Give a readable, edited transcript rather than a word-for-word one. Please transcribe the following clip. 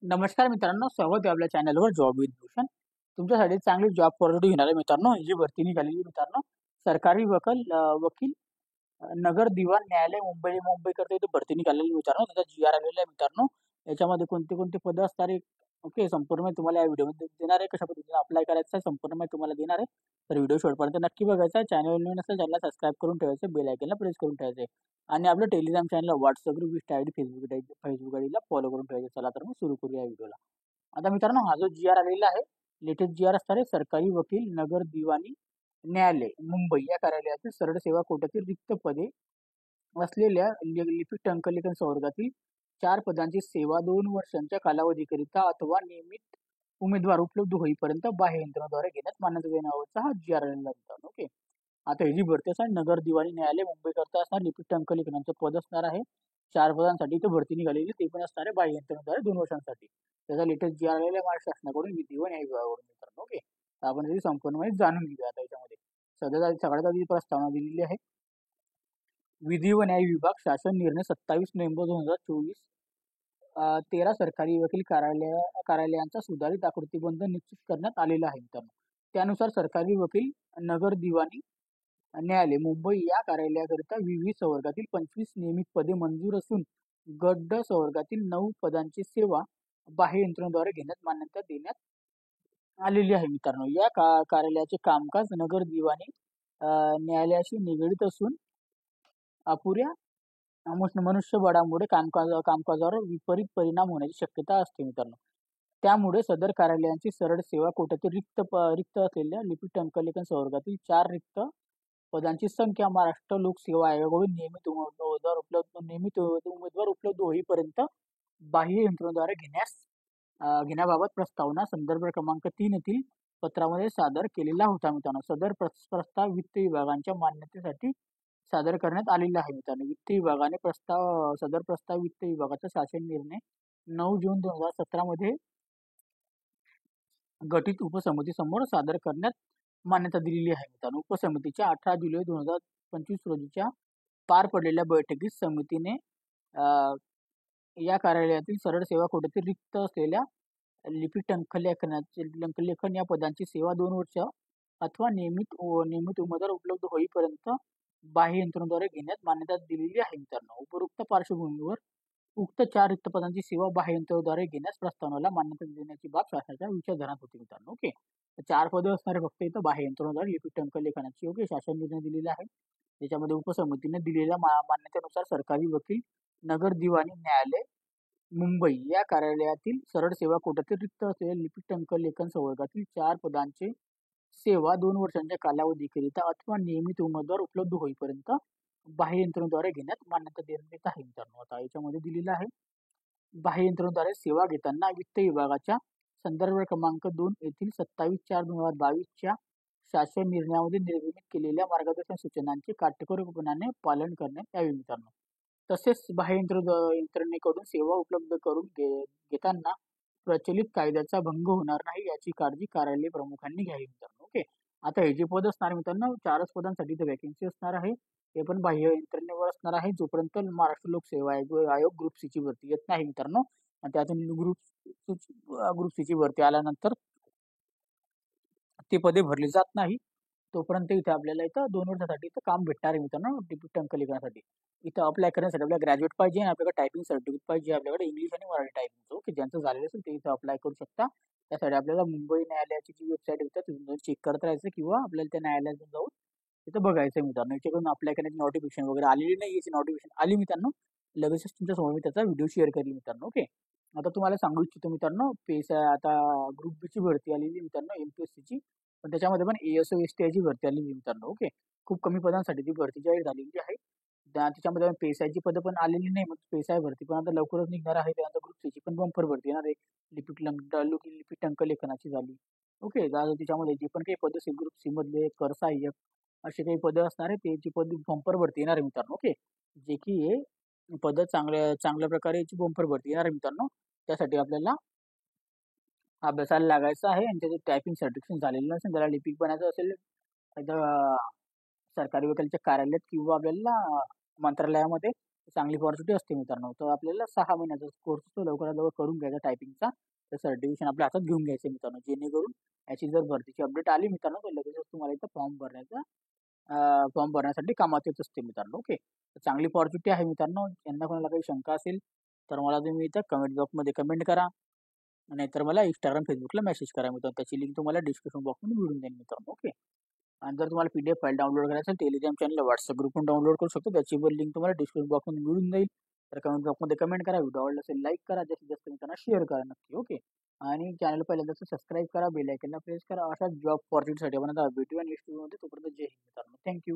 नमस्कार मित्रांनो, स्वागत आहे आपल्या चॅनलवर जॉब विथ भूषण. तुमच्यासाठी चांगली जॉब ऑपॉर्च्युनिटी घेणार आहे मित्रांनो. ही जी भरती निघालेली मित्रांनो, सरकारी वकील नगर दिवाण न्यायालय मुंबई करता इथे भरती निघालेली मित्रांनो. त्याचा GR आलेला आहे मित्रांनो. याच्यामध्ये कोणते कोणते पद असणार आहे, ओके, संपूर्ण माहिती तुम्हाला या व्हिडिओमध्ये देणार आहे. कशा पद्धतीने अप्लाय करायचं आहे संपूर्ण माहिती तुम्हाला देणार आहे. तर व्हिडिओ शेवटपर्यंत नक्की बघायचा आहे. चॅनल नवीन असेल चॅनलला सबस्क्राईब करून ठेवायचं, बेल आयकॉनला प्रेस करून ठेवायचं आणि आपलं Telegram channel, WhatsApp group, Insta ID, Facebook आयडीला फॉलो करून ठेवायचं. चला तर मग सुरू करूया व्हिडिओला. आता मित्रांनो, हा जो GR आलेला आहे, लेटेस्ट GR असणार आहे. सरकारी वकील नगर दिवाणी न्यायालय मुंबई या कार्यालयातील सरळ सेवा कोट्यातील रिक्त पदे असलेल्या लिपिक टंकलेखन संवर्गातील 4 पदांची सेवा 2 वर्षांच्या कालावधीकरिता अथवा नियमित उमेदवार उपलब्ध होईपर्यंत बाह्य यंत्रणेद्वारे घेण्यात मान्यता देण्याबाबतचा हा GR आलेला आहे. ओके. आता ही जी भरती असणार नगर दिवाणी न्यायालय मुंबई करता असणार. लिपिक टंकलेखनाचं पद असणार आहे. 4 पदांसाठी इथे भरती निघालेली, ते पण असणार आहे बाह्य यंत्रणेद्वारे 2 वर्षांसाठी. त्याचा लेटेस्ट GR आलेला आहे महाराष्ट्र शासनाकडून, विधी व न्याय विभागाकडून मित्रांनो. ओके. तर आपण त्याची संपूर्ण माहिती जाणून घेऊया आता याच्यामध्ये. सगळ्यात आधी प्रस्तावना दिलेली आहे. विधी व न्याय विभाग शासन निर्णय 27 नोव्हेंबर 2024, 13 सरकारी वकील कार्यालयांचा सुधारित आकृतीबंध निश्चित करण्यात आलेला आहे मित्रांनो. त्यानुसार सरकारी वकील नगर दिवाणी न्यायालय मुंबई या कार्यालयाकरिता विविध संवर्गातील 25 नियमित पदे मंजूर असून गट ड संवर्गातील 9 पदांची सेवा बाह्य यंत्रणेद्वारे घेण्यात मान्यता देण्यात आलेली आहे मित्रांनो. या कार्यालयाचे कामकाज नगर दिवाणी न्यायालयाशी निगडीत असून अपुऱ्या मनुष्यबळामुळे कामकाजावर विपरीत परिणाम होण्याची शक्यता असते मित्रांनो. त्यामुळे सदर कार्यालयांची सरळ सेवा कोट्यातील रिक्त असलेल्या लिपिक टंकलेखन संवर्गातील 4 रिक्त पदांची संख्या महाराष्ट्र लोकसेवा आयोगाकडून नियमित उमेदवार उपलब्ध होईपर्यंत बाह्य यंत्रणेद्वारे घेण्याबाबत प्रस्तावना संदर्भ क्रमांक 3 येथील पत्रामध्ये सादर केलेला होता मित्रांनो. सदर प्रस्ताव वित्त विभागांच्या मान्यतेसाठी सादर करण्यात आलेला आहे मित्रांनो. सदर प्रस्ताव वित्त विभागाचा शासन निर्णय 9 जून 2017 मध्ये गठीत उपसमितीसमोर सादर करण्यात मान्यता दिलेली आहे मित्रांनो. उपसमितीच्या 18 जुलै 2025 रोजीच्या पार पडलेल्या बैठकीत समितीने या कार्यालयातील सरळ सेवा कोट्यातील रिक्त असलेल्या लिपिक टंकलेखन या पदांची सेवा 2 वर्ष अथवा नियमित उमेदवार उपलब्ध होईपर्यंत बाह्य यंत्रणेद्वारे घेण्यात मान्यता दिलेली आहे मित्रांनो. उपरोक्त पार्श्वभूमीवर उक्त 4 रिक्त पदांची सेवा बाह्य यंत्रणेद्वारे घेण्यास प्रस्तावनेला मान्यता देण्याची बाब शासनाच्या विचारधनात होती मित्रांनो. ओके. 4 पदं असणारे फक्त इथं बाह्य यंत्रणेद्वारे लिपिक टंकलेखनाची योग्य शासन निर्णय दिलेला आहे. त्याच्यामध्ये उपसमितीने दिलेल्या मान्यतेनुसार सरकारी वकील नगर दिवाणी न्यायालय मुंबई या कार्यालयातील सरळ सेवा कोट्यातील रिक्त असलेल्या लिपिक टंकलेखन संवर्गातील 4 पदांचे सेवा 2 वर्षांच्या कालावधीकरिता अथवा नियमित उमेदवार उपलब्ध होईपर्यंत बाह्य यंत्रणेद्वारे घेण्यात मान्यता देण्यात येत आहे मित्रांनो. आता याच्यामध्ये दिलेलं आहे, बाह्य यंत्रणेद्वारे सेवा घेताना वित्त विभागाच्या संदर्भ क्रमांक 2 येथील 27/4/2022 च्या शासन निर्णयामध्ये निर्गमित केलेल्या मार्गदर्शन सूचनांचे काटेकोरपणाने पालन करण्यात यावे मित्रांनो. तसेच बाह्य यंत्रणेकडून सेवा उपलब्ध करून घेताना प्रचलित कायद्याचा भंग होणार नाही याची काळजी कार्यालय प्रमुखांनी घ्यावी मित्रांनो. ओके. आता हे जे पद असणार मित्रांनो, 4च पदांसाठी इथे वॅकन्सी असणार आहे. ते पण बाह्य यंत्रणेवर असणार आहे, जोपर्यंत महाराष्ट्र लोकसेवा आयोग ग्रुप सी ची भरती येत नाही मित्रांनो. आणि त्यातून ग्रुप सी ची भरती आल्यानंतर ती पदे भरली जात नाही, तोपर्यंत इथे आपल्याला इथं 2 वर्षासाठी इथं काम भेटणार आहे मित्रांनो. लिपिक टंकलेखनासाठी इथं अप्लाय करण्यासाठी आपल्याला ग्रॅज्युएट पाहिजे आणि आपल्याकडे टायपिंग सर्टिफिकेट पाहिजे, आपल्याकडे इंग्लिश आणि मराठी टायपिंगचं. ओके. ज्यांचं झालेलं असेल ते इथं अप्लाय करू शकता. त्यासाठी आपल्याला मुंबई न्यायालयाची जी वेबसाईट आहे तिथून जाऊन चेक करत राहायचं किंवा आपल्याला त्या न्यायालयातून जाऊन तिथं बघायचं मित्रांनो. याच्याकडून अप्लाय करण्याची नोटिफिकेशन वगैरे आलेली नाही, याची नोटिफिकेशन आली मित्रांनो, लगेचच तुमच्या समोर मी त्याचा व्हिडिओ शेअर करेल मित्रांनो. ओके. आता तुम्हाला सांगू इच्छितो मित्रांनो, आता ग्रुप बी ची भरती आलेली मित्रांनो, MPSC ची. पण त्याच्यामध्ये पण ASO STI ची भरती आलेली मित्रांनो. ओके. खूप कमी पदांसाठी ती भरती जाहीर झालेली आहे. त्याच्यामध्ये PSI ची पदं पण आलेली नाही, मग PSI भरती पण आता लवकरच निघणार आहे. त्यानंतर ग्रुप सी ची पण बंपर भरती येणार आहे. लिपिक टंकलेखनाची झाली. ओके. त्याच्यामध्ये जे पण काही पद ग्रुप सी मधले कर सहाय्यक असे काही पदं असणार आहे, त्याची पद बंपर भरती येणार आहे मित्रांनो. ओके. जे की हे पदं चांगल्या प्रकारे याची बंपर भरती येणार आहे मित्रांनो. त्यासाठी आपल्याला अभ्यासाला लागायचं आहे आणि त्याचे टायपिंग सर्टिफिकेशन झालेलं नसेल, त्याला लिपिक बनायचं असेल, सरकारी वकिलाच्या कार्यालयात किंवा आपल्याला मंत्रालयामध्ये चांगली ऑपॉर्च्युनिटी असते मित्रांनो. तर आपल्याला 6 महिन्याचा कोर्स तो लवकरात लवकर करून घ्यायचा टायपिंगचा. तर सर्टिफिकेशन आपल्या हातात घेऊन घ्यायचं मित्रांनो. जेणेकरून याची जर भरतीची अपडेट आली मित्रांनो, तर लगेचच तुम्हाला इथं फॉर्म भरण्यासाठी कामात येत असते मित्रांनो. ओके. तर चांगली ऑपॉर्च्युनिटी आहे मित्रांनो. यांना कोणाला काही शंका असेल, तर मला तुम्ही इथं कमेंट बॉक्समध्ये कमेंट करा. नाहीतर मला Instagram, Facebookला मेसेज करा मित्रांनो. त्याची लिंक तुम्हाला डिस्क्रिप्शन बॉक्समध्ये मिळून जाईल मित्रांनो. ओके. आणि जर तुम्हाला PDF फाईल डाउनलोड करायची असेल, Telegram चॅनल, WhatsApp ग्रुप पण डाउनलोड करू शकतो. त्याची पण लिंक तुम्हाला डिस्क्रिप्शन बॉक्समध्ये मिळून जाईल. तर कमेंट बॉक्समध्ये कमेंट करा. व्हिडिओ आवडला असेल लाईक करा. जास्तीत जास्त मित्रांना शेअर करा नक्की. ओके. आणि चॅनल पहिल्यांदा सबस्क्राईब करा, बेल आयकॉनला प्रेस करा. अशा जॉब ऑपॉर्च्युनिटीसाठी आपण आता भेटूया नेक्स्ट व्हिडिओमध्ये. तोपर्यंत जय हिंद मित्रांनो. थँक